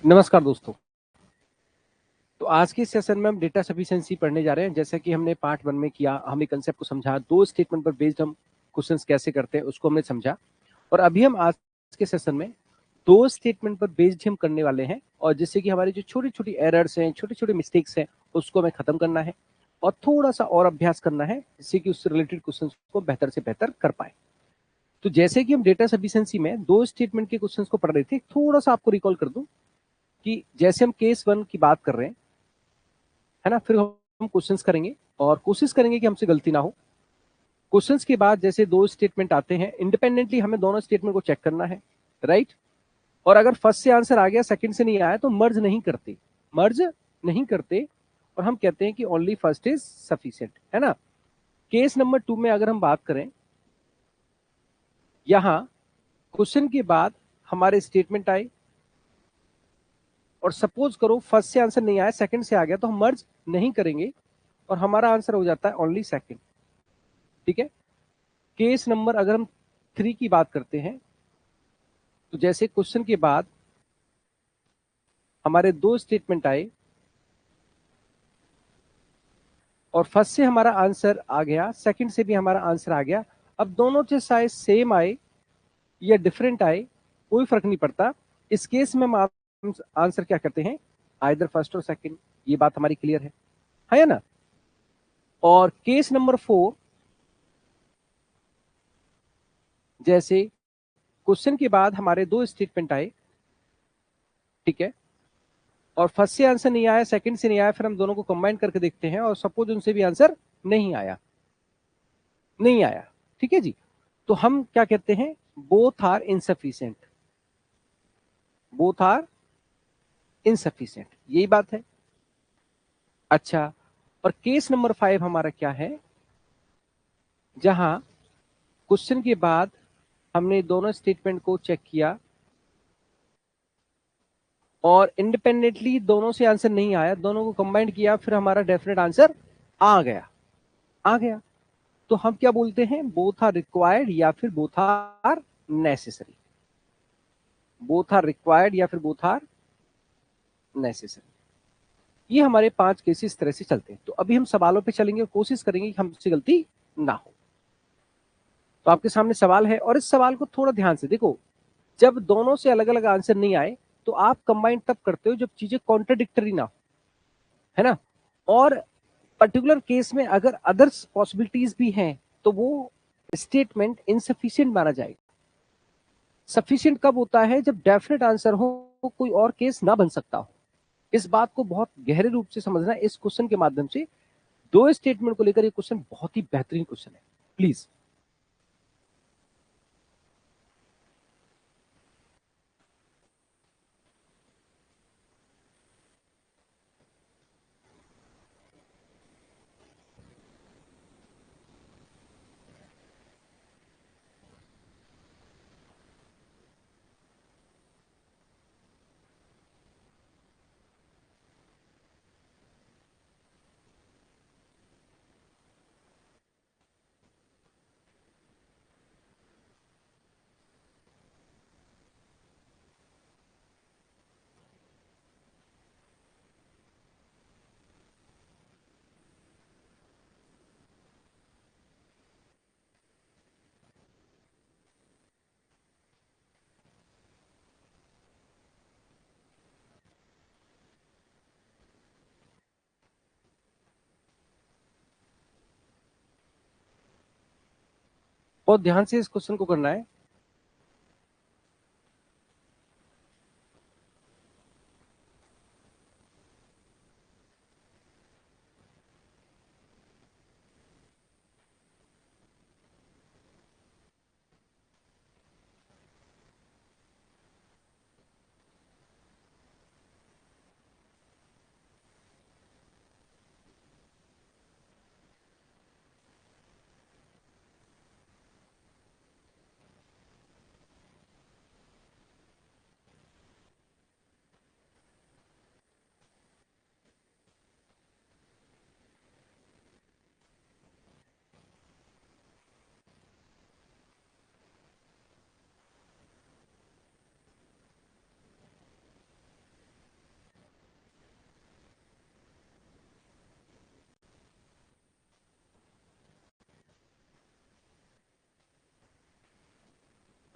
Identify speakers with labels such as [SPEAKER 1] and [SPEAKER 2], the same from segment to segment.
[SPEAKER 1] नमस्कार दोस्तों। तो आज के सेशन में हम डेटा सफिशिएंसी पढ़ने जा रहे हैं। जैसा कि हमने पार्ट 1 में किया, हमने कंसेप्ट को समझा, दो स्टेटमेंट पर बेस्ड हम क्वेश्चंस कैसे करते हैं उसको हमने समझा। और अभी हम आज के सेशन में दो स्टेटमेंट पर बेस्ड हम करने वाले हैं, और जिससे कि हमारी जो छोटी छोटी एरर्स हैं, छोटे छोटे मिस्टेक्स हैं, उसको हमें खत्म करना है और थोड़ा सा और अभ्यास करना है, जिससे कि उससे रिलेटेड क्वेश्चन को बेहतर से बेहतर कर पाए। तो जैसे कि हम डेटा सफिशिएंसी में दो स्टेटमेंट के क्वेश्चंस को पढ़ रहे थे, थोड़ा सा आपको रिकॉल कर दूं कि जैसे हम केस 1 की बात कर रहे हैं, है ना, फिर हम क्वेश्चंस करेंगे और कोशिश करेंगे कि हमसे गलती ना हो। क्वेश्चंस के बाद जैसे दो स्टेटमेंट आते हैं, इंडिपेंडेंटली हमें दोनों स्टेटमेंट को चेक करना है, राइट। और अगर फर्स्ट से आंसर आ गया, सेकंड से नहीं आया, तो मर्ज नहीं करते और हम कहते हैं कि ओनली फर्स्ट इज सफिशिएंट, है ना। केस नंबर 2 में अगर हम बात करें, यहां क्वेश्चन के बाद हमारे स्टेटमेंट आए और सपोज करो फर्स्ट से आंसर नहीं आया, सेकंड से आ गया, तो हम मर्ज नहीं करेंगे और हमारा आंसर हो जाता है ओनली सेकंड। ठीक है। केस नंबर अगर हम 3 की बात करते हैं, तो जैसे क्वेश्चन के बाद हमारे दो स्टेटमेंट आए और फर्स्ट से हमारा आंसर आ गया, सेकंड से भी हमारा आंसर आ गया। अब दोनों से शायद सेम आए या डिफरेंट आए, कोई फर्क नहीं पड़ता। इस केस में हम आंसर क्या करते हैं, आइदर फर्स्ट और सेकंड। ये बात हमारी क्लियर है ना। और केस नंबर 4, जैसे क्वेश्चन के बाद हमारे दो स्टेटमेंट आए, ठीक है, और फर्स्ट से आंसर नहीं आया, सेकंड से नहीं आया, फिर हम दोनों को कंबाइन करके देखते हैं और सपोज उनसे भी आंसर नहीं आया, ठीक है जी। तो हम क्या कहते हैं, both are insufficient, both are insufficient, यही बात है। अच्छा, और केस नंबर 5 हमारा क्या है, जहां क्वेश्चन के बाद हमने दोनों स्टेटमेंट को चेक किया और इंडिपेंडेंटली दोनों से आंसर नहीं आया, दोनों को कंबाइन किया, फिर हमारा डेफिनेट आंसर आ गया। तो हम क्या बोलते हैं, बोथ आर रिक्वायर्ड या फिर both are necessary, both are required या फिर बोथ आर नेसेसरी। ये हमारे 5 केसेस इस तरह से चलते हैं। तो अभी हम सवालों पे चलेंगे और कोशिश करेंगे कि हमसे गलती ना हो। तो आपके सामने सवाल है और इस सवाल को थोड़ा ध्यान से देखो। जब दोनों से अलग अलग आंसर नहीं आए, तो आप कंबाइन तब करते हो जब चीजें कॉन्ट्रडिक्टरी ना हो, है ना। और पर्टिकुलर केस में अगर अदर्स पॉसिबिलिटीज भी हैं, तो वो स्टेटमेंट इनसफिशिएंट माना जाएगा। सफिशिएंट कब होता है, जब डेफिनेट आंसर हो, कोई और केस ना बन सकता हो। इस बात को बहुत गहरे रूप से समझना। इस क्वेश्चन के माध्यम से दो स्टेटमेंट को लेकर ये क्वेश्चन बहुत ही बेहतरीन क्वेश्चन है, प्लीज। बहुत ध्यान से इस क्वेश्चन को करना है।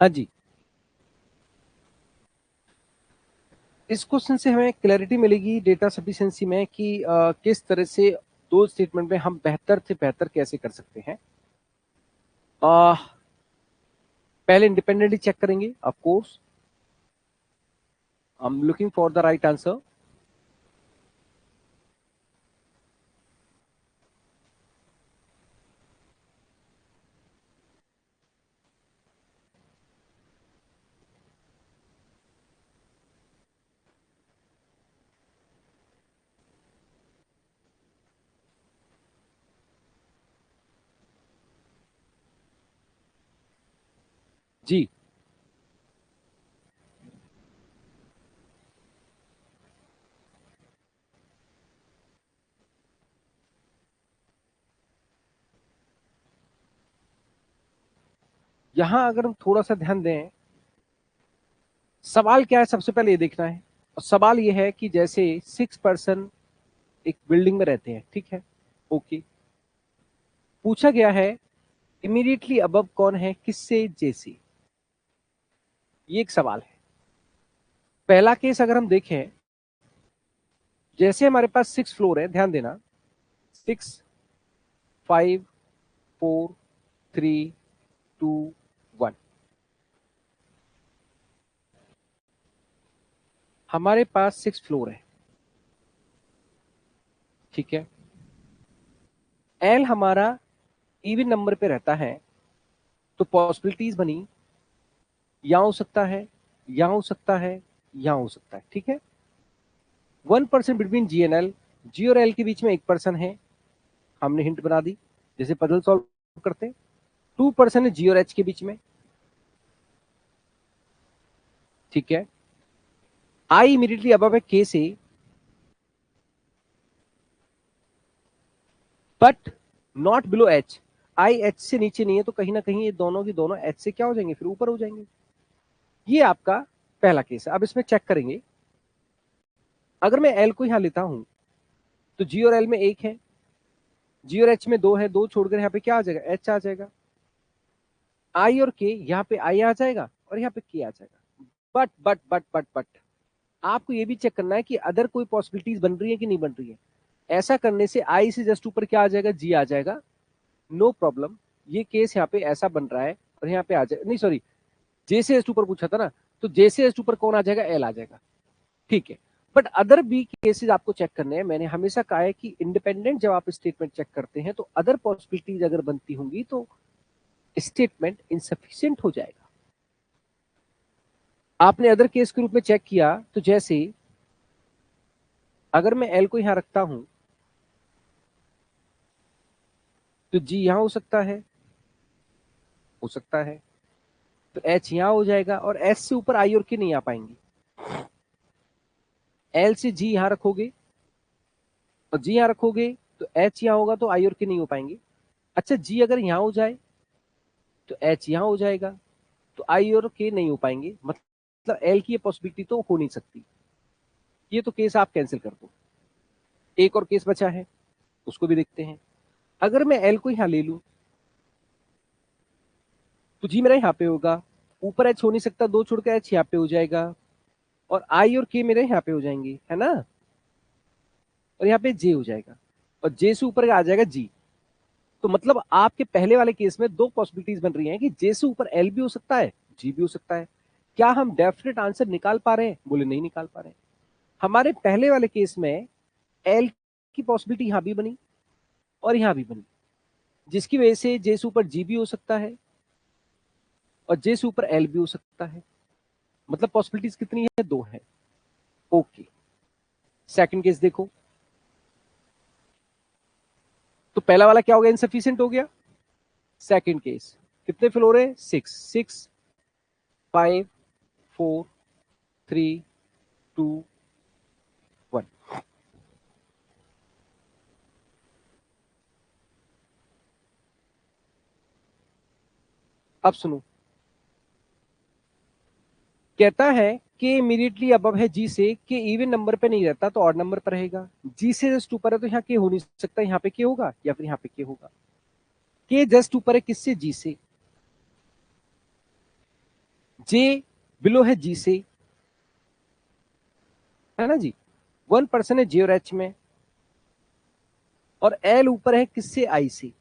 [SPEAKER 1] हाँ जी, इस क्वेश्चन से हमें क्लैरिटी मिलेगी डेटा सफिशिएंसी में कि किस तरह से दो स्टेटमेंट में हम बेहतर से बेहतर कैसे कर सकते हैं। पहले इंडिपेंडेंटली चेक करेंगे, of course I am looking for the right answer. जी, यहां अगर हम थोड़ा सा ध्यान दें, सवाल क्या है सबसे पहले ये देखना है। और सवाल ये है कि जैसे 6 पर्सन एक बिल्डिंग में रहते हैं, ठीक है, ओके, पूछा गया है इमीडिएटली अबव कौन है किससे जैसे, ये एक सवाल है। पहला केस अगर हम देखें, जैसे हमारे पास 6 फ्लोर है, ध्यान देना, 6, 5, 4, 3, 2, 1, हमारे पास 6 फ्लोर है, ठीक है। एल हमारा इवन नंबर पे रहता है, तो पॉसिबिलिटीज बनी, यहां हो सकता है, यहां हो सकता है, यहां हो सकता है, ठीक है। 1 person between G and L, G और एल के बीच में 1 पर्सन है, हमने हिंट बना दी जैसे पजल सॉल्व करते। 2 पर्सन है जी और एच के बीच में, ठीक है। आई इमीडिएटली अबव है के से, but not below H. I H से नीचे नहीं है, तो कहीं ना कहीं ये दोनों की दोनों एच से क्या हो जाएंगे, फिर ऊपर हो जाएंगे। ये आपका पहला केस है। अब इसमें चेक करेंगे, अगर मैं एल को यहां लेता हूं तो जी और एल में 1 है, जी और एच में 2 है, 2 छोड़कर यहाँ पे क्या आ जाएगा, एच आ जाएगा। आई और के, यहाँ पे आई आ जाएगा और यहाँ पे के आ जाएगा। बट आपको ये भी चेक करना है कि अदर कोई पॉसिबिलिटीज बन रही है कि नहीं बन रही है। ऐसा करने से आई से जस्ट ऊपर क्या आ जाएगा, जी आ जाएगा, नो प्रॉब्लम। ये केस यहाँ पे ऐसा बन रहा है और यहाँ पे आ जाएगा, नहीं सॉरी, जे से एस ऊपर पूछा था ना, तो जे से एस ऊपर कौन आ जाएगा, एल आ जाएगा, ठीक है। बट अदर बी केसेस आपको चेक करने हैं। मैंने हमेशा कहा है कि इंडिपेंडेंट जब आप स्टेटमेंट चेक करते हैं तो अदर पॉसिबिलिटीज अगर बनती होंगी तो स्टेटमेंट इनसफिशियंट हो जाएगा। आपने अदर केस के रूप में चेक किया, तो जैसे अगर मैं एल को यहां रखता हूं तो जी यहां हो सकता है, तो एच यहां हो जाएगा और एच से ऊपर आई और के नहीं आ पाएंगे। एल से जी यहां रखोगे और जी यहां रखोगे तो एच यहां होगा, तो आई और के नहीं हो पाएंगे। अच्छा, जी अगर यहां हो जाए तो एच यहां हो जाएगा, तो आई और के नहीं हो पाएंगे, मतलब एल की ये पॉसिबिलिटी तो हो नहीं सकती। ये तो केस आप कैंसिल कर दो। एक और केस बचा है, उसको भी देखते हैं। अगर मैं एल को यहां ले लूं तो जी मेरा यहाँ पे होगा, ऊपर एच हो नहीं सकता, 2 छोड़ के एच यहाँ पे हो जाएगा, और आई और के मेरे यहाँ पे हो जाएंगे, है ना, और यहाँ पे जे हो जाएगा, और जे से ऊपर आ जाएगा जी। तो मतलब आपके पहले वाले केस में 2 पॉसिबिलिटीज बन रही हैं कि जे से ऊपर एल भी हो सकता है, जी भी हो सकता है। क्या हम डेफिनेट आंसर निकाल पा रहे हैं, बोले नहीं निकाल पा रहे हैं। हमारे पहले वाले केस में एल की पॉसिबिलिटी यहां भी बनी और यहां भी बनी, जिसकी वजह से जे से ऊपर जी भी हो सकता है और जे से ऊपर एल भी हो सकता है। मतलब पॉसिबिलिटीज कितनी है, 2 है। ओके, सेकंड केस देखो, तो पहला वाला क्या हो गया, इनसफिशियंट हो गया। सेकंड केस, कितने फ्लोर है, 6, 5, 4, 3, 2, 1। अब सुनो, कहता है कि इमीडिएटली अबव है जी से, के इवन नंबर पे नहीं रहता तो ऑड नंबर पर रहेगा। जी से जस्ट ऊपर है तो यहाँ के हो नहीं सकता, यहाँ पे के होगा या फिर यहाँ पे के होगा। के जस्ट ऊपर है किससे, जी से, जे बिलो है जी से, है ना जी, 1% है जे और एच में, और एल ऊपर है किससे, आई से।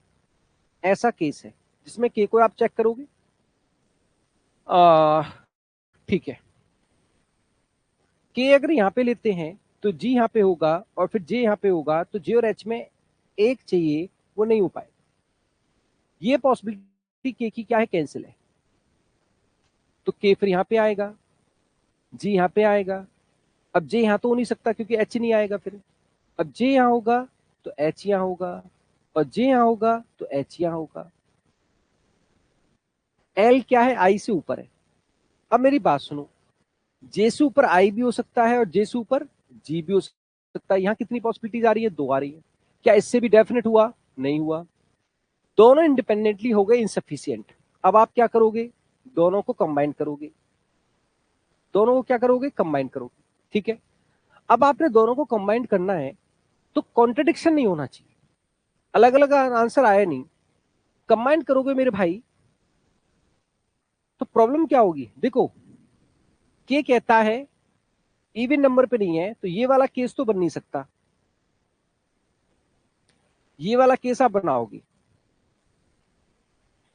[SPEAKER 1] ऐसा केस है जिसमें के को आप चेक करोगे, ठीक है, के अगर यहां पे लेते हैं तो जी यहां पे होगा और फिर जे यहां पे होगा, तो जे और एच में एक चाहिए, वो नहीं हो पाएगा। ये पॉसिबिलिटी के की क्या है, कैंसिल है। तो के फिर यहां पे आएगा, जी यहां पे आएगा। अब जे यहां तो हो नहीं सकता क्योंकि एच नहीं आएगा फिर। अब जे यहां होगा तो एच यहां होगा, और जे यहां होगा तो एच यहां होगा। एल क्या है, आई से ऊपर है। अब मेरी बात सुनो, जे से ऊपर आई भी हो सकता है और जे से ऊपर जी भी हो सकता है। यहां कितनी पॉसिबिलिटीज आ रही है, दो आ रही है। क्या इससे भी डेफिनेट हुआ, नहीं हुआ। दोनों इंडिपेंडेंटली हो गए इनसफिशियंट। अब आप क्या करोगे, दोनों को कंबाइन करोगे, दोनों को क्या करोगे, कंबाइन करोगे, ठीक है। अब आपने दोनों को कंबाइन करना है तो कॉन्ट्रडिक्शन नहीं होना चाहिए, अलग अलग आंसर आया नहीं, कंबाइन करोगे मेरे भाई तो प्रॉब्लम क्या होगी, देखो के कहता है इवन नंबर पे नहीं है, तो ये वाला केस तो बन नहीं सकता, ये वाला केस आप बनाओगे,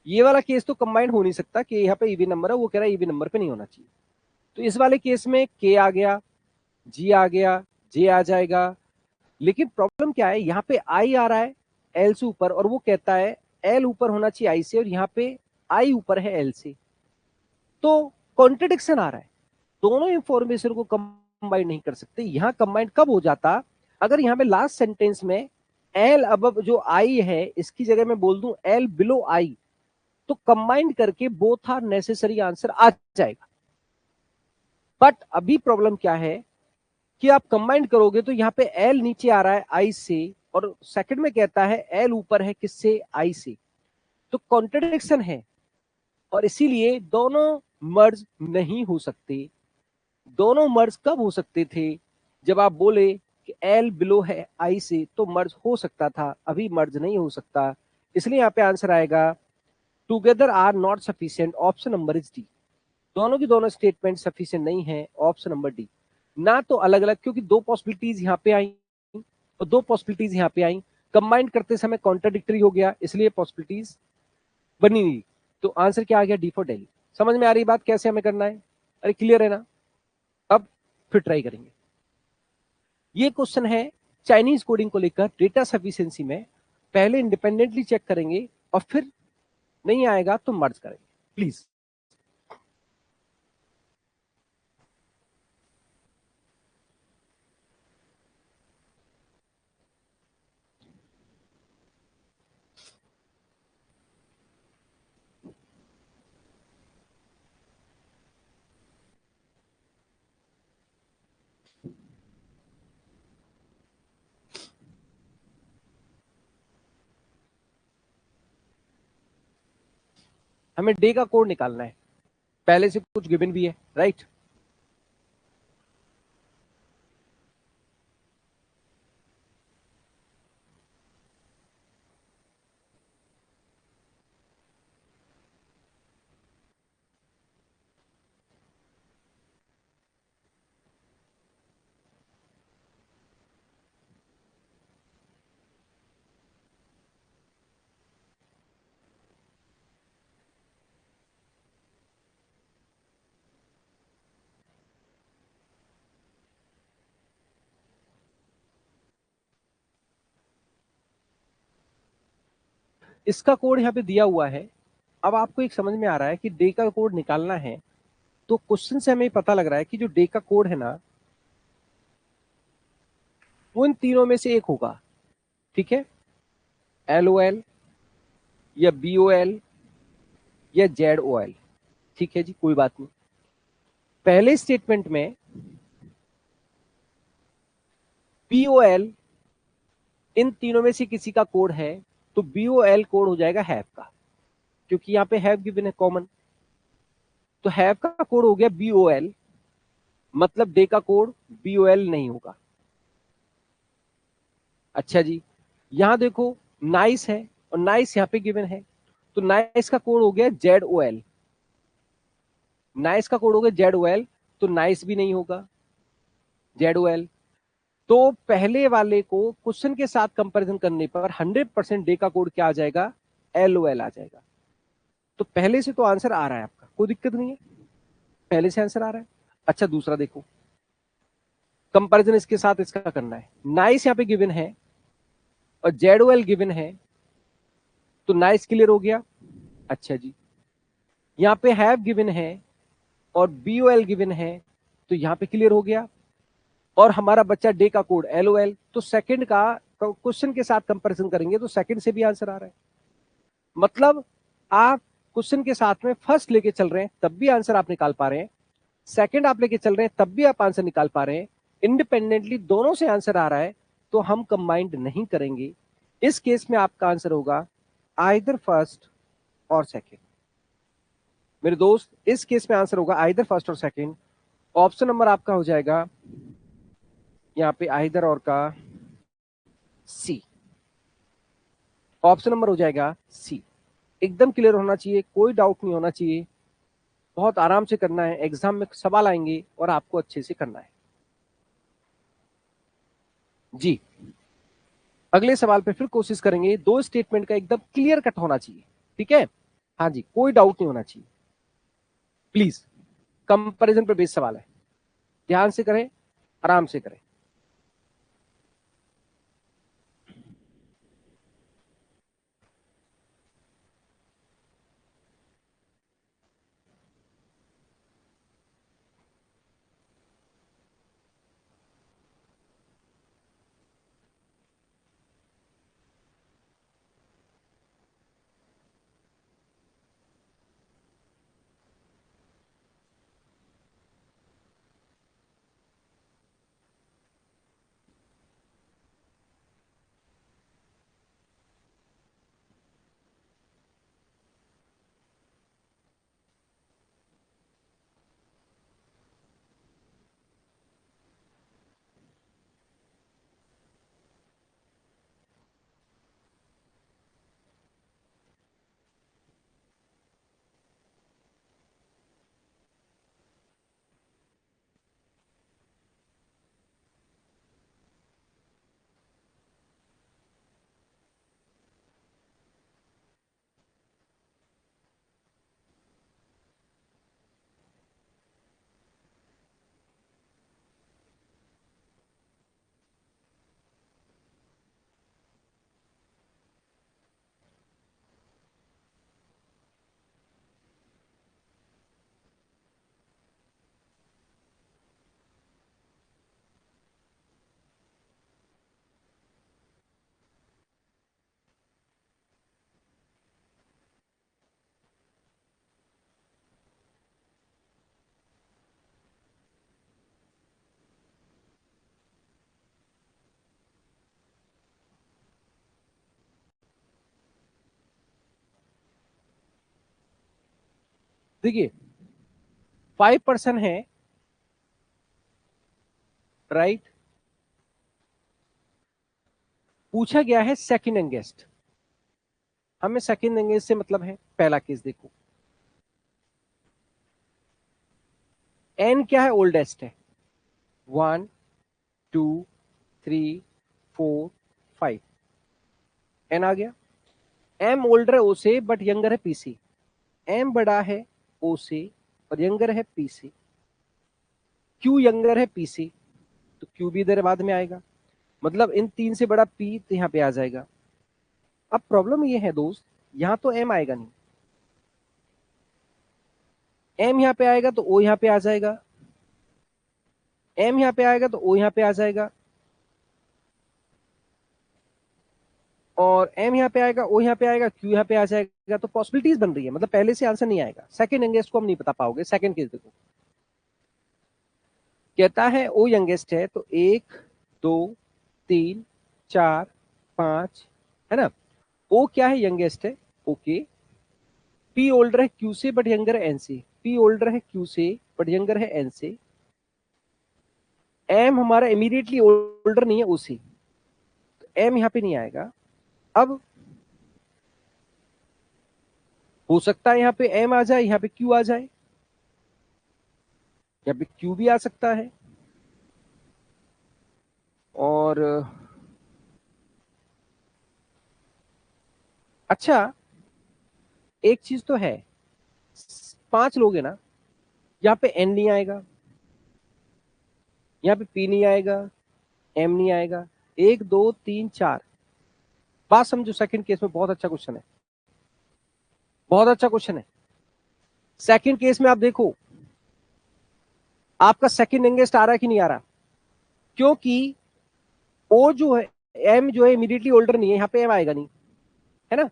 [SPEAKER 1] ये वाला केस तो कंबाइन हो नहीं सकता कि यहाँ पे इवन नंबर है, वो कह रहा है इवन नंबर पे नहीं होना चाहिए। तो इस वाले केस में के आ गया, जी आ गया, जे आ जाएगा। लेकिन प्रॉब्लम क्या है, यहाँ पे आई आ रहा है एल से ऊपर, और वो कहता है एल ऊपर होना चाहिए आई से, और यहाँ पे आई ऊपर है एल से। तो कॉन्ट्रडिक्शन आ रहा है, दोनों इंफॉर्मेशन को कंबाइन नहीं कर सकते। यहां कंबाइन कब हो जाता, अगर यहां पे लास्ट सेंटेंस में एल अब जो आई है इसकी जगह मैं बोल दूं एल बिलो आई, तो कंबाइन करके बोथ आर नेसेसरी आंसर आ जाएगा। बट अभी प्रॉब्लम क्या है कि आप कंबाइन करोगे तो यहाँ पे एल नीचे आ रहा है आई से, और सेकंड में कहता है एल ऊपर है किससे, आई से। तो कॉन्ट्रडिक्शन है, और इसीलिए दोनों मर्ज नहीं हो सकते। दोनों मर्ज कब हो सकते थे, जब आप बोले कि एल बिलो है आई से, तो मर्ज हो सकता था, अभी मर्ज नहीं हो सकता। इसलिए यहाँ पे आंसर आएगा together are not sufficient, option number is D. दोनों की दोनों स्टेटमेंट सफिशिएंट नहीं है, ऑप्शन नंबर डी। ना तो अलग अलग, क्योंकि दो पॉसिबिलिटीज यहाँ पे आई और दो पॉसिबिलिटीज यहाँ पे आई, कंबाइन करते समय कॉन्ट्राडिक्टरी हो गया, इसलिए पॉसिबिलिटीज बनी नहीं। तो आंसर क्या आ गया, डी फॉर दिल्ली। समझ में आ रही बात कैसे हमें करना है, अरे क्लियर है ना। अब फिर ट्राई करेंगे। ये क्वेश्चन है चाइनीज कोडिंग को लेकर डेटा सफिशिएंसी में। पहले इंडिपेंडेंटली चेक करेंगे और फिर नहीं आएगा तो मर्ज करेंगे, प्लीज। हमें डे का कोड निकालना है, पहले से कुछ गिवन भी है, राइट। इसका कोड यहाँ पे दिया हुआ है। अब आपको एक समझ में आ रहा है कि डे का कोड निकालना है, तो क्वेश्चन से हमें पता लग रहा है कि जो डे का कोड है ना, वो इन तीनों में से एक होगा, ठीक है। एल ओ एल या बी ओ एल या जेड ओ एल, ठीक है जी, कोई बात नहीं। पहले स्टेटमेंट में बी ओ एल इन तीनों में से किसी का कोड है, तो बी ओ एल कोड हो जाएगा हैव का, क्योंकि यहाँ पे हैव गिवन है कॉमन। तो हैव का कोड हो गया बी ओ एल, मतलब डे का कोड बी ओ एल नहीं होगा। अच्छा जी, यहां देखो नाइस है और नाइस यहाँ पे गिवन है, तो नाइस का कोड हो गया जेड ओ एल। नाइस का कोड हो गया जेड ओ एल, तो नाइस भी नहीं होगा, जेड ओ एल। तो पहले वाले को क्वेश्चन के साथ कंपैरिजन करने पर 100% डे का कोड क्या आ जाएगा, एल ओ एल आ जाएगा। तो पहले से तो आंसर आ रहा है आपका, कोई दिक्कत नहीं है, पहले से आंसर आ रहा है। अच्छा दूसरा देखो, कंपैरिजन इसके साथ इसका करना है। नाइस यहाँ पे गिवन है और जेड ओ एल गिवन है, तो नाइस क्लियर हो गया। अच्छा जी, यहाँ पे हैव गिवन है और बी ओ एल गिवन है, तो यहाँ पे क्लियर हो गया। और हमारा बच्चा डे का कोड एल ओ एल, तो सेकंड का क्वेश्चन के साथ कंपैरिजन करेंगे तो सेकंड से भी आंसर आ रहा है। मतलब आप क्वेश्चन के साथ में फर्स्ट लेके चल रहे हैं तब भी आंसर आप निकाल पा रहे हैं, सेकंड आप लेके चल रहे हैं तब भी आप आंसर निकाल पा रहे हैं, इंडिपेंडेंटली दोनों से आंसर आ रहा है, तो हम कंबाइंड नहीं करेंगे। इस केस में आपका आंसर होगा आइदर फर्स्ट और सेकंड। मेरे दोस्त, इस केस में आंसर होगा आइदर फर्स्ट और सेकंड। ऑप्शन नंबर आपका हो जाएगा यहाँ पे आइदर और का सी, ऑप्शन नंबर हो जाएगा सी। एकदम क्लियर होना चाहिए, कोई डाउट नहीं होना चाहिए, बहुत आराम से करना है, एग्जाम में सवाल आएंगे और आपको अच्छे से करना है जी। अगले सवाल पे फिर कोशिश करेंगे, दो स्टेटमेंट का एकदम क्लियर कट होना चाहिए, ठीक है। हाँ जी, कोई डाउट नहीं होना चाहिए प्लीज। कंपैरिजन पे बेस्ड सवाल है, ध्यान से करें, आराम से करें। देखिए 5% है, राइट। पूछा गया है सेकंड यंगेस्ट, हमें सेकंड यंगेस्ट से मतलब है। पहला केस देखो, एन क्या है, ओल्डेस्ट है, 1 2 3 4 5, एन आ गया। एम ओल्डर है ओ से बट यंगर है पी से, एम बड़ा है ओ से और यंगर है पी से। क्यू यंगर है पी से, तो क्यू भी इधर बाद में आएगा, मतलब इन तीन से बड़ा पी तो यहाँ पे आ जाएगा। अब प्रॉब्लम ये है दोस्त, यहाँ तो एम आएगा नहीं, एम यहाँ पे आएगा तो ओ यहाँ पे आ जाएगा, एम यहाँ पे आएगा तो ओ यहाँ पे आ जाएगा, और एम यहाँ पे आएगा ओ यहाँ पे आएगा, क्यू यहाँ पे आ जाएगा। तो पॉसिबिलिटीज बन रही है, मतलब पहले से आंसर नहीं आएगा। सेकंड यंगेस्ट को हम नहीं बता पाओगे। सेकंड केस देखो, कहता है ओ यंगेस्ट है, तो 1 2 3 4 5, है ना। ओ क्या है, यंगेस्ट है, ओके। पी ओल्डर है क्यू से बट यंगर है एन से, पी ओल्डर है क्यू से बट यंगर है एन से। एम हमारा इमीडिएटली ओल्डर नहीं है ओ से, तो एम यहाँ पे नहीं आएगा। अब हो सकता है यहाँ पे एम आ जाए, यहाँ पे क्यू आ जाए, यहाँ पे क्यू भी आ सकता है। और अच्छा, एक चीज तो है, 5 लोग है ना, यहाँ पे एन नहीं आएगा, यहाँ पे पी नहीं आएगा, एम नहीं आएगा, 1 2 3 4। बात समझो, सेकंड केस में बहुत अच्छा क्वेश्चन है, बहुत अच्छा क्वेश्चन है। सेकंड केस में आप देखो, आपका सेकंड यंगेस्ट आ रहा है कि नहीं आ रहा, क्योंकि ओ जो है, एम जो है इमीडिएटली ओल्डर नहीं है, यहाँ पे एम आएगा नहीं, है ना।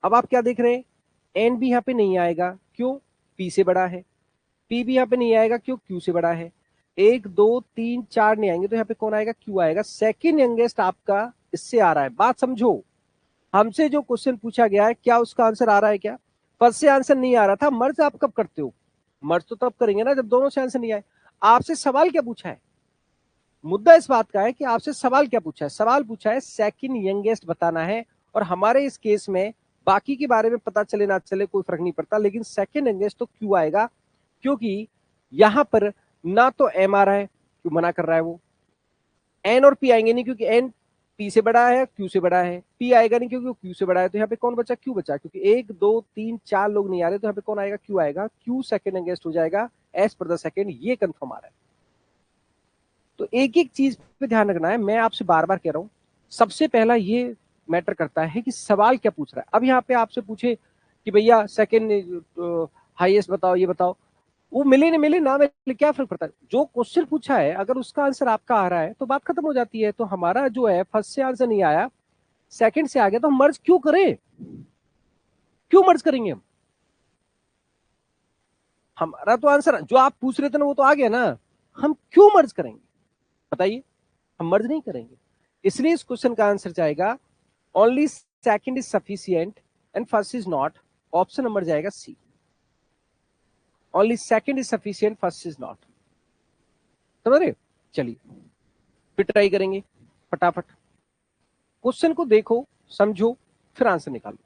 [SPEAKER 1] अब आप क्या देख रहे हैं, एन भी यहाँ पे नहीं आएगा, क्यों, पी से बड़ा है। पी भी यहाँ पे नहीं आएगा, क्यों, क्यू से बड़ा है। 1 2 3 4 नहीं आएंगे, तो यहाँ पे कौन आएगा, क्यू आएगा। सेकंड यंगेस्ट आपका इससे आ रहा है। बात समझो, हमसे जो क्वेश्चन पूछा गया है, क्या उसका आंसर आ रहा है क्या? फर्स्ट से आंसर नहीं आ रहा था। मर्ज आप कब करते हो? मर्ज तो तब करेंगे ना जब दोनों से आंसर नहीं आए। आपसे सवाल क्या पूछा है? मुद्दा इस बात का है कि आपसे सवाल क्या पूछा है। सवाल पूछा है सेकंड यंगेस्ट बताना है, और हमारे इस केस में बाकी के बारे में पता चले ना चले कोई फर्क नहीं पड़ता, लेकिन सेकंड यंगेस्ट तो क्यू आएगा, क्योंकि यहां पर ना तो एम आ रहा है, क्यों मना कर रहा है वो। एन और पी आएंगे नहीं, क्योंकि एन पी से बड़ा है, क्यू से बड़ा है। पी आएगा नहीं क्योंकि वो क्यू से बड़ा है। तो यहाँ पे कौन बचा, क्यू बचा, क्योंकि 1 2 3 4 लोग नहीं आ रहे, तो यहाँ पे कौन आएगा, क्यू आएगा। क्यू सेकंड यंगेस्ट हो जाएगा एज पर द सेकंड, ये कंफर्म आ रहा है। तो एक एक चीज पे ध्यान रखना है, मैं आपसे बार बार कह रहा हूं। सबसे पहला ये मैटर करता है कि सवाल क्या पूछ रहा है। अब यहाँ पे आपसे पूछे कि भैया सेकंड हाईएस्ट बताओ, ये बताओ, वो मिले नहीं मिले ना मिले, क्या फर्क पड़ता है। जो क्वेश्चन पूछा है अगर उसका आंसर आपका आ रहा है तो बात खत्म हो जाती है। तो हमारा जो है फर्स्ट से आंसर नहीं आया, सेकंड से आ गया, तो हम मर्ज क्यों करें? क्यों मर्ज करेंगे हम? हमारा तो आंसर जो आप पूछ रहे थे ना वो तो आ गया ना, हम क्यों मर्ज करेंगे बताइए? हम मर्ज नहीं करेंगे। इसलिए इस क्वेश्चन का आंसर जाएगा only second is sufficient and first is not. Option number जाएगा C, only second is sufficient first is not. समझ रहे? चलिए फिर ट्राई करेंगे फटाफट। क्वेश्चन को देखो, समझो, फिर आंसर निकालो।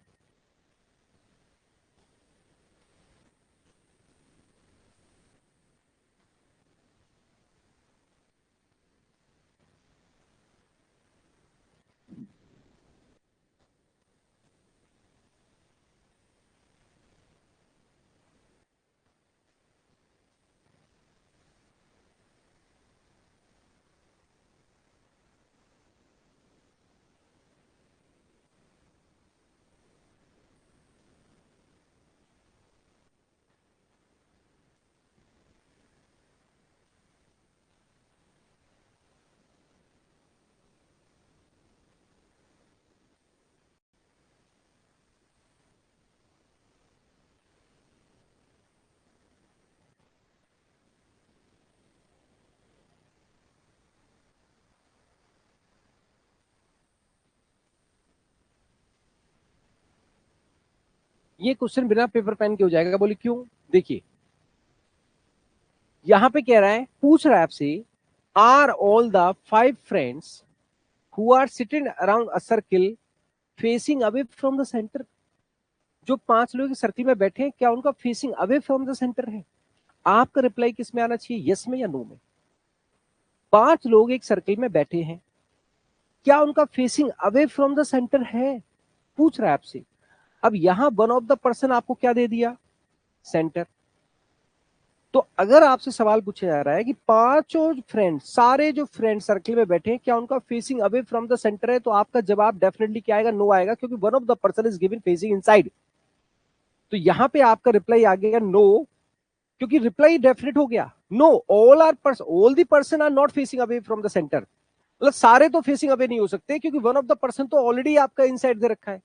[SPEAKER 1] ये क्वेश्चन बिना पेपर पेन के हो जाएगा, बोले क्यों? देखिए यहां पे कह रहा है, पूछ रहा है आपसे, are all the 5 friends who are sitting around a circle facing away from the centre. जो 5 लोग सर्किल में बैठे हैं, क्या उनका facing away from the centre है? आपका रिप्लाई किस में आना चाहिए, यस में या नो में? 5 लोग एक सर्किल में बैठे हैं, क्या उनका facing away from the centre है? पूछ रहा है आपसे। अब यहां वन ऑफ द पर्सन आपको क्या दे दिया, सेंटर। तो अगर आपसे सवाल पूछा जा रहा है कि पांचों फ्रेंड, सारे जो फ्रेंड सर्किल में बैठे हैं, क्या उनका facing away from the centre है, तो आपका जवाब डेफिनेटली क्या आएगा, नो आएगा, क्योंकि one of the person is given facing inside. तो यहां पे आपका रिप्लाई आ गया नो, क्योंकि रिप्लाई डेफिनेट हो गया। No, all the person are not facing away from the centre, मतलब सारे तो फेसिंग अवे नहीं हो सकते, क्योंकि वन ऑफ द पर्सन तो ऑलरेडी आपका इनसाइड दे रखा है।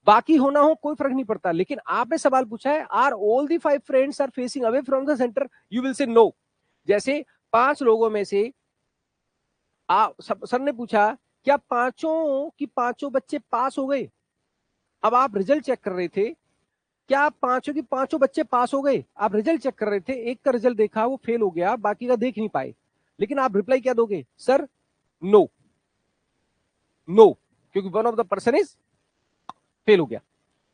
[SPEAKER 1] बाकी होना हो कोई फर्क नहीं पड़ता, लेकिन आपने सवाल पूछा है are all the 5 friends are facing away from the centre, you will say no. जैसे 5 लोगों में से सर ने पूछा क्या पांचों की पांचों बच्चे पास हो गए। अब आप रिजल्ट चेक कर रहे थे, क्या पांचों की पांचों बच्चे पास हो गए? आप रिजल्ट चेक कर रहे थे, एक का रिजल्ट देखा वो फेल हो गया, बाकी का देख नहीं पाए, लेकिन आप रिप्लाई क्या दोगे, सर नो, नो, क्योंकि one of the person is fail हो गया।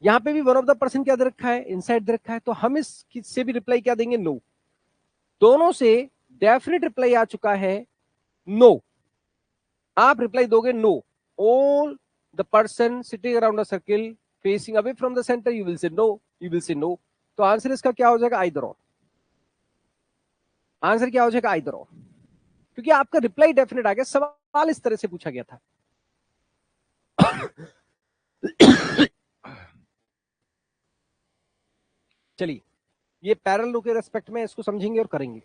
[SPEAKER 1] यहां पे भी वन ऑफ द पर्सन क्या दे रखा है, इनसाइड दे रखा है, तो हम इस से भी रिप्लाई क्या देंगे, नो। दोनों से डेफिनेट रिप्लाई आ चुका है नो। आप रिप्लाई दोगे no. All the person sitting around the circle facing away from the centre, you will say no, you will say no. तो आंसर इसका क्या हो जाएगा? आइदर और। आंसर क्या हो जाएगा? आइदर और, क्योंकि आपका रिप्लाई डेफिनेट आ गया। सवाल इस तरह से पूछा गया था। चलिए, ये पैरेलल लो के रेस्पेक्ट में इसको समझेंगे और करेंगे।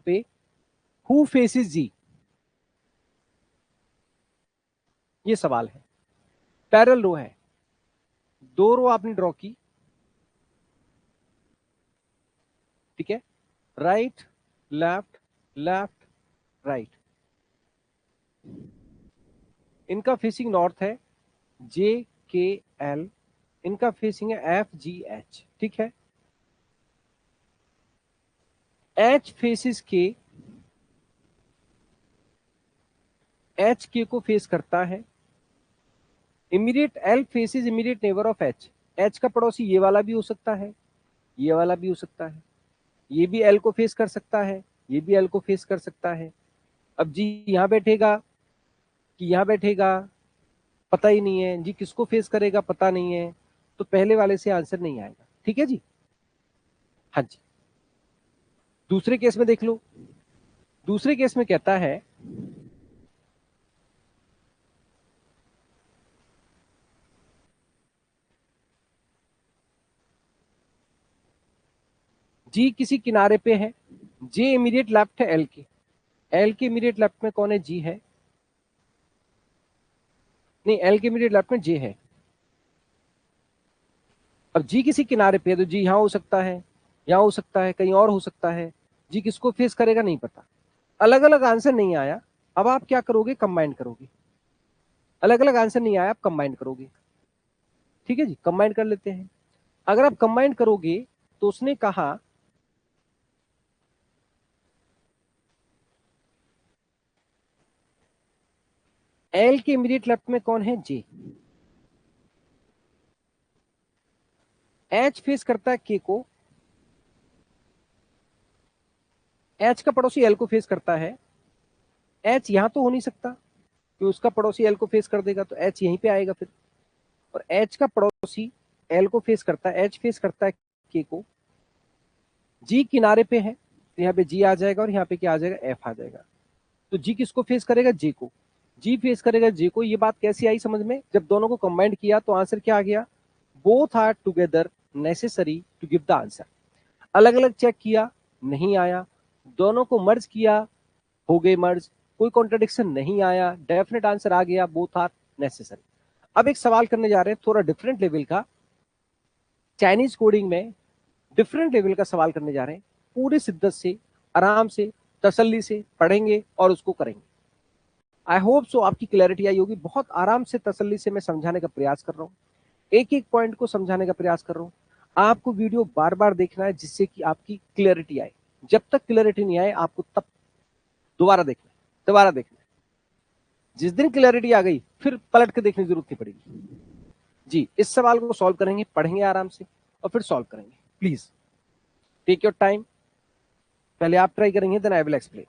[SPEAKER 1] पे हु फेसेस जी, ये सवाल है। पैरेलल रो है, दो रो आपने ड्रॉ की, ठीक है, राइट लेफ्ट लेफ्ट राइट। इनका फेसिंग नॉर्थ है, जे के एल, इनका फेसिंग है एफ जी एच, ठीक है। एच फेसिस के, एच के को फेस करता है। Immediate L faces immediate neighbour of H, H का पड़ोसी ये वाला भी हो सकता है, ये वाला भी हो सकता है, ये भी एल को फेस कर सकता है, ये भी एल को फेस कर सकता है। अब जी यहां बैठेगा कि यहां बैठेगा, पता ही नहीं है जी, किसको फेस करेगा पता नहीं है, तो पहले वाले से आंसर नहीं आएगा, ठीक है जी। हाँ जी, दूसरे केस में देख लो। दूसरे केस में कहता है जी किसी किनारे पे है, जे इमीडिएट लेफ्ट है एल के, एल के इमीडिएट लेफ्ट में कौन है? जी है, नहीं एल के इमीडिएट लेफ्ट में जे है। अब जी किसी किनारे पे है तो जी यहां हो सकता है, यहां हो सकता है, कहीं और हो सकता है। जी किसको फेस करेगा नहीं पता। अलग अलग आंसर नहीं आया, अब आप क्या करोगे? कंबाइन करोगे। अलग अलग आंसर नहीं आया, आप कंबाइन करोगे, ठीक है जी। कंबाइन कर लेते हैं। अगर आप कंबाइन करोगे तो उसने कहा एल के इमीडिएट लेफ्ट में कौन है? जे। एच फेस करता है के को, एच का पड़ोसी एल को फेस करता है, एच यहाँ तो हो नहीं सकता कि उसका पड़ोसी एल को फेस कर देगा, तो एच यहीं पे आएगा फिर। और एच का पड़ोसी एल को फेस करता है, एच फेस करता है के को, जी किनारे पे है तो यहाँ पे जी आ जाएगा और यहाँ पे क्या आ जाएगा, एफ आ जाएगा। तो जी किसको फेस करेगा, जे को। जी फेस करेगा जे को। ये बात कैसी आई समझ में, जब दोनों को कंबाइंड किया तो आंसर क्या आ गया, both are together necessary to give the answer. अलग अलग चेक किया, नहीं आया। दोनों को मर्ज किया, हो गए मर्ज, कोई कॉन्ट्रडिक्शन नहीं आया, डेफिनेट आंसर आ गया, बोथ आर नेसेसरी। अब एक सवाल करने जा रहे हैं थोड़ा डिफरेंट लेवल का, चाइनीज कोडिंग में डिफरेंट लेवल का सवाल करने जा रहे हैं। पूरी शिद्दत से, आराम से, तसल्ली से पढ़ेंगे और उसको करेंगे। आई होप सो आपकी क्लैरिटी आई होगी। बहुत आराम से, तसल्ली से मैं समझाने का प्रयास कर रहा हूँ, एक एक पॉइंट को समझाने का प्रयास कर रहा हूँ। आपको वीडियो बार बार देखना है जिससे कि आपकी क्लैरिटी आए। जब तक क्लैरिटी नहीं आए आपको तब दोबारा देखना है, दोबारा देखना है। जिस दिन क्लैरिटी आ गई फिर पलट के देखने की जरूरत नहीं पड़ेगी। जी, इस सवाल को सॉल्व करेंगे, पढ़ेंगे आराम से और फिर सॉल्व करेंगे। Please take your time. पहले आप ट्राई करेंगे, देन आई विल एक्सप्लेन।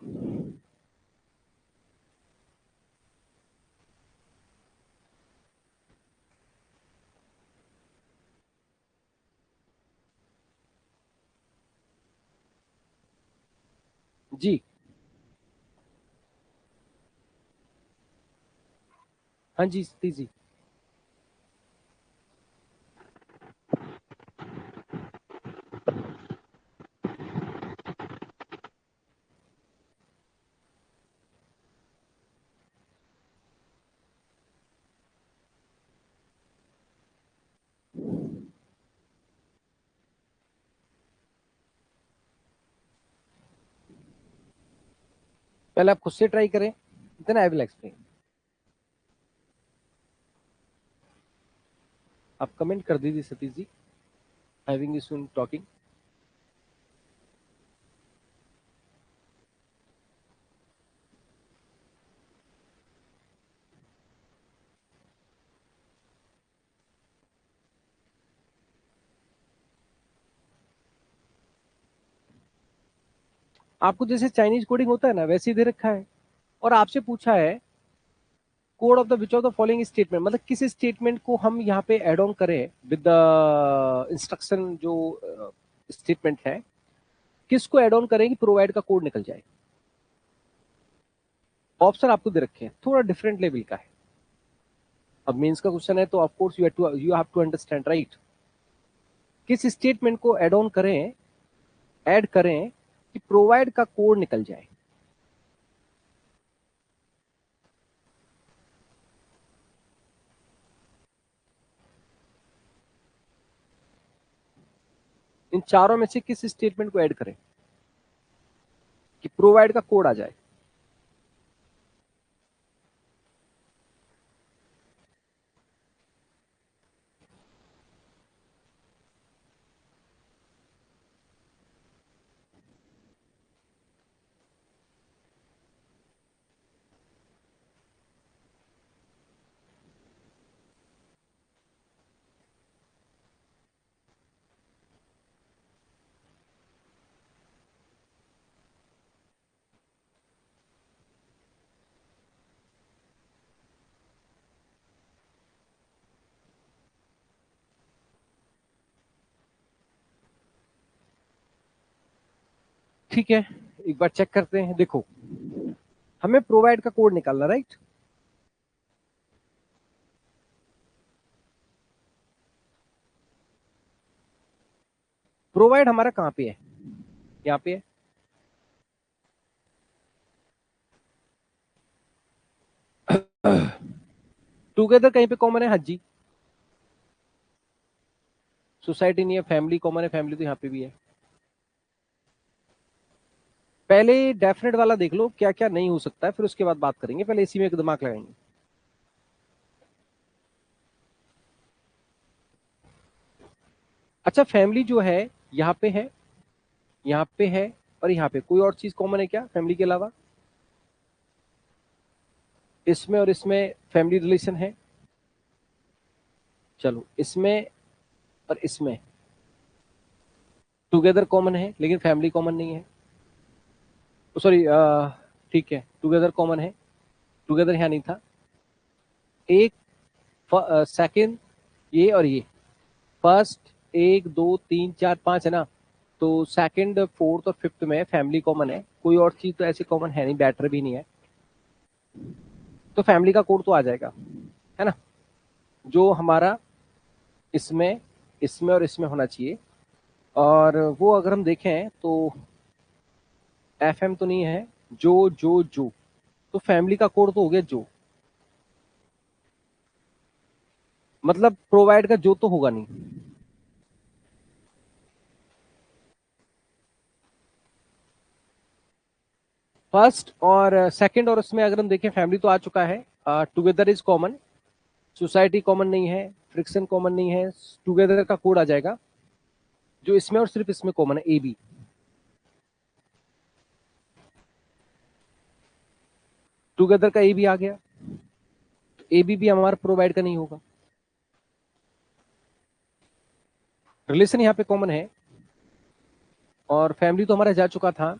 [SPEAKER 1] जी, हाँ जी सतीश जी। पहले आप खुद से ट्राई करें, देन आई विल एक्सप्लेन। आप कमेंट कर दीजिए Satish ji, having issue in talking. आपको जैसे चाइनीज कोडिंग होता है ना, वैसे ही दे रखा है और आपसे पूछा है code of the which of the following statement, मतलब किस स्टेटमेंट को हम यहाँ पे एड ऑन करें विद द इंस्ट्रक्शन, जो स्टेटमेंट है किसको एड ऑन करें कि प्रोवाइड का कोड निकल जाए। ऑप्शन आपको दे रखे हैं, थोड़ा डिफरेंट लेवल का है। अब मेंस का क्वेश्चन है तो of course you have to understand, right. किस स्टेटमेंट को एड ऑन करें, ऐड करें कि प्रोवाइड का कोड निकल जाए। इन चारों में से किस स्टेटमेंट को ऐड करें कि प्रोवाइड का कोड आ जाए। ठीक है, एक बार चेक करते हैं। देखो, हमें प्रोवाइड का कोड निकालना, राइट। प्रोवाइड हमारा कहां पे है, यहाँ पे है। टुगेदर कहीं पे कॉमन है, हाँ जी। सोसाइटी नहीं है, फैमिली कॉमन है, फैमिली तो यहाँ पे भी है। पहले डेफिनेट वाला देख लो क्या क्या नहीं हो सकता है, फिर उसके बाद बात करेंगे। पहले इसी में एक दिमाग लगाएंगे। अच्छा, फैमिली जो है यहाँ पे है, यहाँ पे है और यहाँ पे कोई और चीज कॉमन है क्या फैमिली के अलावा? इसमें और इसमें फैमिली रिलेशन है। चलो, इसमें और इसमें टुगेदर कॉमन है लेकिन फैमिली कॉमन नहीं है। सॉरी, ठीक है, टुगेदर कॉमन है, टुगेदर यहाँ नहीं था। एक सेकंड, ये और ये, फर्स्ट 1 2 3 4 5 है ना, तो सेकंड फोर्थ और फिफ्थ में फैमिली कॉमन है, कोई और चीज तो ऐसी कॉमन है नहीं, बैटर भी नहीं है, तो फैमिली का कोड तो आ जाएगा, है ना, जो हमारा इसमें इसमें और इसमें होना चाहिए। और वो अगर हम देखें तो एफ एम तो नहीं है, जो तो फैमिली का कोड तो हो गया जो, मतलब प्रोवाइड का जो तो होगा नहीं। फर्स्ट और सेकंड और उसमें अगर हम देखें फैमिली तो आ चुका है, together is common, society common नहीं है, फ्रिक्शन कॉमन नहीं है, टुगेदर का कोड आ जाएगा, जो इसमें और सिर्फ इसमें कॉमन है ए बी। टुगेदर का ए बी आ गया, तो ए बी भी हमारा प्रोवाइड का नहीं होगा। रिलेशन यहाँ पे कॉमन है, और फैमिली तो हमारा जा चुका था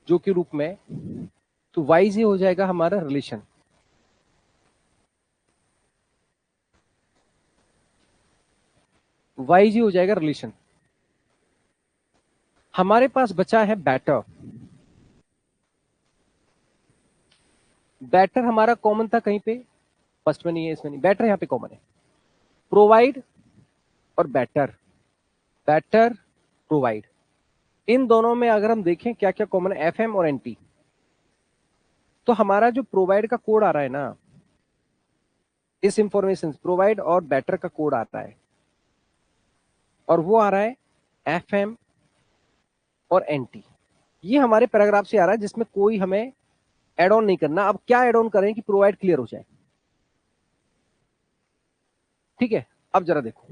[SPEAKER 1] जो के रूप में, तो वाइज ही हो जाएगा हमारा रिलेशन। वाइज ही हो जाएगा रिलेशन। हमारे पास बचा है बैटर। बैटर हमारा कॉमन था कहीं पे, फर्स्ट में नहीं है, इसमें नहीं, बैटर यहाँ पे कॉमन है। प्रोवाइड और बैटर, बैटर प्रोवाइड, इन दोनों में अगर हम देखें क्या क्या कॉमन है, एफ एम और एनटी, तो हमारा जो प्रोवाइड का कोड आ रहा है ना, इस इंफॉर्मेशन प्रोवाइड और बैटर का कोड आता है, और वो आ रहा है एफ एम और एनटी। ये हमारे पैराग्राफ से आ रहा है जिसमें कोई हमें एड ऑन नहीं करना। अब क्या एड ऑन करें कि प्रोवाइड क्लियर हो जाए, ठीक है। अब जरा देखो,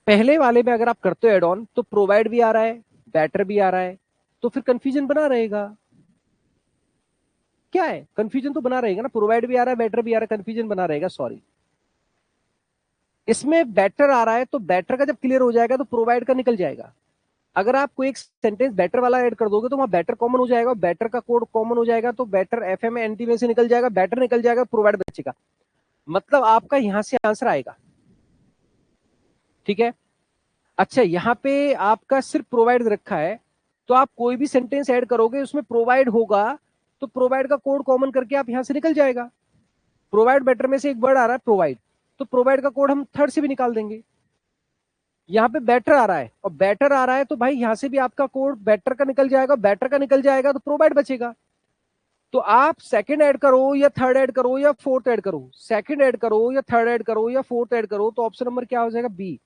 [SPEAKER 1] पहले वाले में अगर आप करते हो एड ऑन, तो प्रोवाइड भी आ रहा है, बैटर भी आ रहा है, तो फिर कंफ्यूजन बना रहेगा। क्या है, कंफ्यूजन तो बना रहेगा ना, प्रोवाइड भी आ रहा है, बैटर भी आ रहा है, कंफ्यूजन बना रहेगा, सॉरी। इसमें बैटर आ रहा है, तो बैटर का जब क्लियर हो जाएगा तो प्रोवाइड का निकल जाएगा। अगर आप कोई एक सेंटेंस बैटर वाला ऐड कर दोगे तो वहां बैटर कॉमन हो जाएगा, बैटर का कोड कॉमन हो जाएगा, तो बैटर एफ एम एनटी में से निकल जाएगा, बैटर निकल जाएगा, प्रोवाइड बचेगा, मतलब आपका यहां से आंसर आएगा, ठीक है। अच्छा, यहाँ पे आपका सिर्फ प्रोवाइड रखा है, तो आप कोई भी सेंटेंस ऐड करोगे उसमें प्रोवाइड होगा, तो प्रोवाइड का कोड कॉमन करके आप यहां से निकल जाएगा। प्रोवाइड बेटर में से एक वर्ड आ रहा है प्रोवाइड, तो प्रोवाइड का कोड हम थर्ड से भी निकाल देंगे। यहाँ पे बेटर आ रहा है और बेटर आ रहा है, तो भाई यहां से भी आपका कोड बेटर का निकल जाएगा, बेटर का निकल जाएगा, तो प्रोवाइड बचेगा। तो आप सेकंड ऐड करो या थर्ड ऐड करो या फोर्थ ऐड करो, सेकंड ऐड करो या थर्ड ऐड करो या फोर्थ ऐड करो, तो ऑप्शन नंबर क्या हो जाएगा, बी।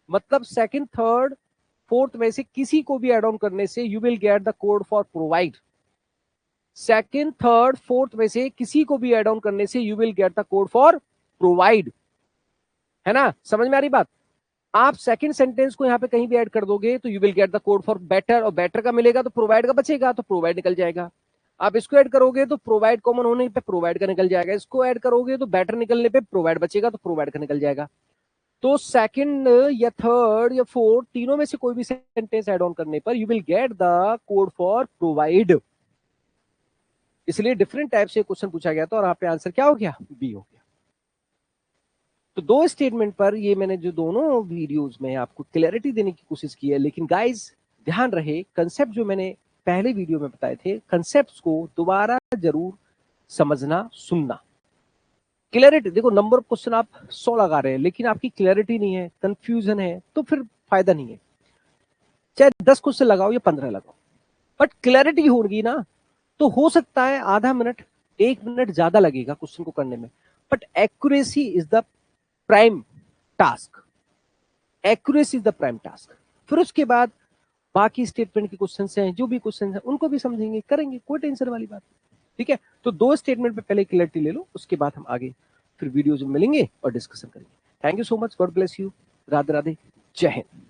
[SPEAKER 1] मतलब सेकंड थर्ड फोर्थ में से किसी को भी एड ऑन करने से you will get the code for provide. Second third fourth में से किसी को भी एड ऑन करने से you will get the code for provide, है ना, समझ में आ रही बात। आप सेकंड सेंटेंस को यहां पे कहीं भी ऐड कर दोगे तो you will get the code for better, और बेटर का मिलेगा तो प्रोवाइड का बचेगा, तो प्रोवाइड निकल जाएगा। आप इसको ऐड करोगे तो प्रोवाइड कॉमन होने पे प्रोवाइड का निकल जाएगा, इसको ऐड करोगे तो बेटर निकलने पे प्रोवाइड बचेगा, तो प्रोवाइड का निकल जाएगा। तो सेकंड या थर्ड या फोर्थ तीनों में से कोई भी सेंटेंस ऐड ऑन करने पर you will get the code for provide. इसलिए डिफरेंट टाइप से क्वेश्चन पूछा गया था और यहाँ पे आंसर क्या हो गया, बी हो गया। तो दो स्टेटमेंट पर ये मैंने जो दोनों वीडियोस में आपको क्लैरिटी देने की कोशिश की है, लेकिन गाइस ध्यान रहे, कंसेप्ट जो मैंने पहले वीडियो में बताए थे, कंसेप्ट्स को दोबारा जरूर समझना, सुनना। क्लैरिटी देखो, नंबर ऑफ क्वेश्चन आप 100 लगा रहे हैं लेकिन आपकी क्लैरिटी नहीं है, कंफ्यूजन है, तो फिर फायदा नहीं है। चाहे 10 क्वेश्चन लगाओ या 15 लगाओ, बट क्लैरिटी होगी ना, तो हो सकता है आधा मिनट 1 मिनट ज्यादा लगेगा क्वेश्चन को करने में, but accuracy is the prime task. Accuracy is the prime task. फिर उसके बाद बाकी स्टेटमेंट के क्वेश्चन हैं, जो भी क्वेश्चन हैं उनको भी समझेंगे, करेंगे, कोई टेंशन वाली बात नहीं, ठीक है। तो दो स्टेटमेंट पे पहले क्लैरिटी ले लो, उसके बाद हम आगे फिर वीडियोज में मिलेंगे और डिस्कशन करेंगे। Thank you so much, God bless you, Radhe Radhe, जय हिंद।